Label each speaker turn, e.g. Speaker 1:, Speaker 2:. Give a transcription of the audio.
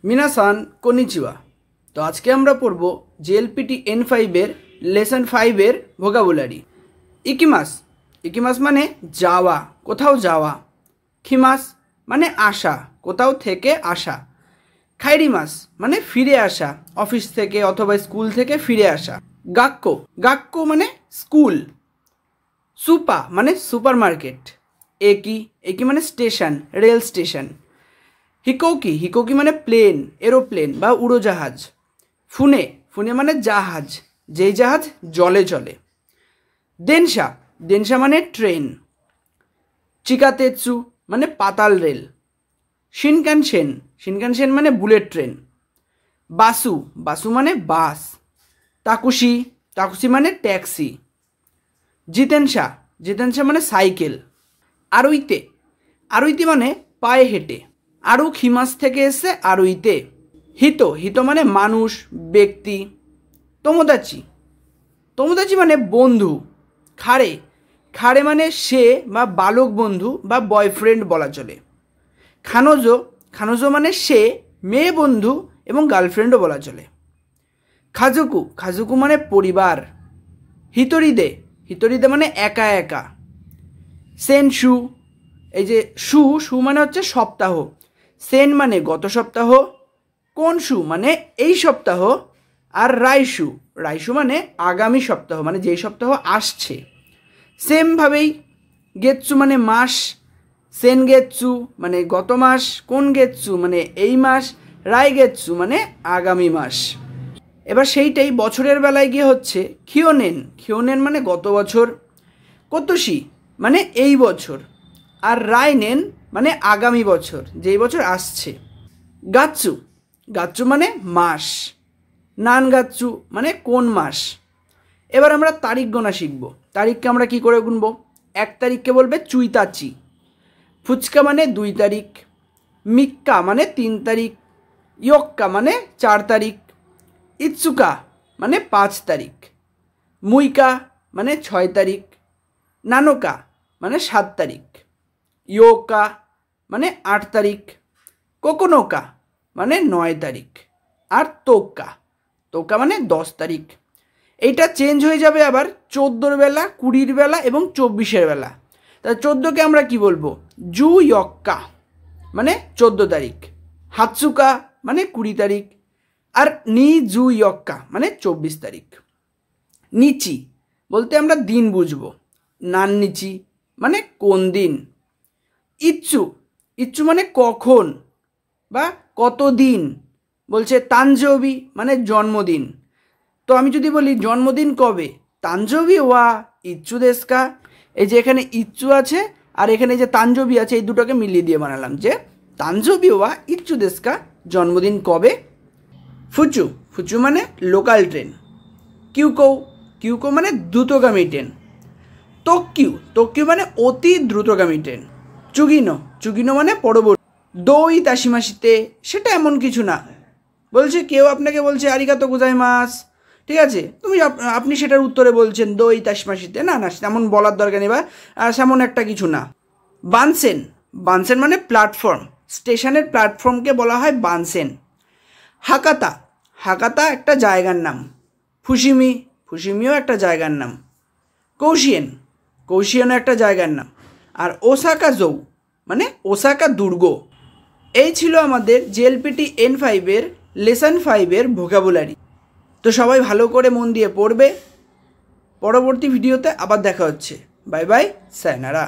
Speaker 1: মিনাসান কনিচিওয়া। তো আজকে আমরা পড়ব জেএলপিটি N5 এর লেসন 5 এর ভোকাবুলারি। ইকিমাস, ইকিমাস মানে যাওয়া, কোথাও যাওয়া। খিমাস মানে আসা, কোথাও থেকে আসা। খাইরিমাস মানে ফিরে আসা, অফিস থেকে অথবা স্কুল থেকে ফিরে আসা। গাক্কো, গাক্কো মানে স্কুল। সুপা মানে সুপারমার্কেট। একি, একি মানে স্টেশন, রেল স্টেশন। হিকোকি, হিকোকি মানে প্লেন, এরোপ্লেন বা উড়োজাহাজ। ফুনে, ফুনে মানে জাহাজ, যেই জাহাজ জলে চলে। দেনশা, দেনশা মানে ট্রেন। চিকাতেৎসু মানে পাতাল রেল। শিনকানসেন, শিনকানসেন মানে বুলেট ট্রেন। বাসু, বাসু মানে বাস। তাকুশি, তাকুশি মানে ট্যাক্সি। জিতেনশা, জিতেনশা মানে সাইকেল। আরুইতে, আরুইতে মানে পায়ে হেঁটে। আরু খিমাস থেকে এসে আরুইতে। হিত, হিত মানে মানুষ, ব্যক্তি। তোমোদাচি, তোমোদাচি মানে বন্ধু। খারে, খারে মানে সে বা বালক বন্ধু বা বয়ফ্রেন্ড বলা চলে। খানোজো, খানোজো মানে সে, মেয়ে বন্ধু এবং গার্লফ্রেন্ডও বলা চলে। খাজুকু, খাজুকু মানে পরিবার। হিতরিদে, হিতরিদে মানে একা একা। সেনশু, এই যে শু, শু মানে হচ্ছে সপ্তাহ। সেন মানে গত সপ্তাহ। কোনশু মানে এই সপ্তাহ। আর রাইশু, রাইশু মানে আগামী সপ্তাহ, মানে যেই সপ্তাহ আসছে। সেমভাবেই গেৎসু মানে মাস। সেন গেৎসু মানে গত মাস। কোন গেৎসু মানে এই মাস। রাই গেৎসু মানে আগামী মাস। এবার সেইটাই বছরের বেলায় গিয়ে হচ্ছে খিওনেন, খিওনেন মানে গত বছর। কোতোশি মানে এই বছর। আর রাইনেন মানে আগামী বছর, যেই বছর আসছে। গাচ্চু, গাচ্চু মানে মাস। নান গাচ্চু মানে কোন মাস। এবার আমরা তারিখ গোনা শিখব। তারিখকে আমরা কি করে গুনব? 1 তারিখকে বলবে চুইতাচি। ফুচকা মানে 2 তারিখ। মিক্কা মানে 3 তারিখ। ইয়োক্কা মানে 4 তারিখ। ইৎসুকা মানে 5 তারিখ। মুইকা মানে 6 তারিখ। নানোকা মানে 7 তারিখ। ইয়োকা মানে 8 তারিখ। কোকোনোকা মানে 9 তারিখ। আর তোক্কা, তোক্কা মানে 10 তারিখ। এইটা চেঞ্জ হয়ে যাবে আবার 14 বেলা, 20 বেলা এবং 24 বেলা। তা 14কে আমরা কি বলবো? জু ইয়ক্কা মানে 14 তারিখ। হাতসুকা মানে 20 তারিখ। আর নি জু ইয়ক্কা মানে 24 তারিখ। নিচি বলতে আমরা দিন বুঝবো। নান নিচি মানে কোন দিন। ইচ্ছু, ইচ্ছু মানে কখন বা কতদিন। বলছে তানজৌবি মানে জন্মদিন। তো আমি যদি বলি জন্মদিন কবে, তানজৌবি ওয়া ইচ্ছু দেশকা। এই যে এখানে ইচ্ছু আছে আর এখানে যে তানজৌবি আছে, এই দুটোকে মিলিয়ে দিয়ে বানালাম যে তানজৌবি ওয়া ইচ্ছু দেশকা, জন্মদিন কবে। ফুচু, ফুচু মানে লোকাল ট্রেন। কিউকো, কিউকো মানে দ্রুতগামী ট্রেন। তোক্কিউ, তোক্কিউ মানে অতি দ্রুতগামী ট্রেন। চুগিনো, চুগিনো মানে পরবর্তী। দই তাসিমাসিতে, সেটা এমন কিছু না। বলছে কেউ আপনাকে বলছে আরিগাতো গোজাইমাস, ঠিক আছে, আপনি সেটার উত্তরে বলছেন দই তাসিমাসিতে, না না তেমন বলার দরকার নেই বা সেমন একটা কিছু না। বানসেন, বানসেন মানে প্ল্যাটফর্ম, স্টেশনের প্ল্যাটফর্মকে বলা হয় বানসেন। হাকাতা, হাকাতা একটা জায়গার নাম। ফুসিমি, ফুসিমিও একটা জায়গার নাম। কৌশিয়েন, কৌশিয়েনও একটা জায়গার নাম। আর ওসাকা জৌ মানে ওসাকা দুর্গ। এই ছিল আমাদের জেএলপিটি N5 এর লেসন 5 এর ভোকাবুলারি। তো সবাই ভালো করে মন দিয়ে পড়বে। পরবর্তী ভিডিওতে আবার দেখা হচ্ছে। Bye bye, sayonara.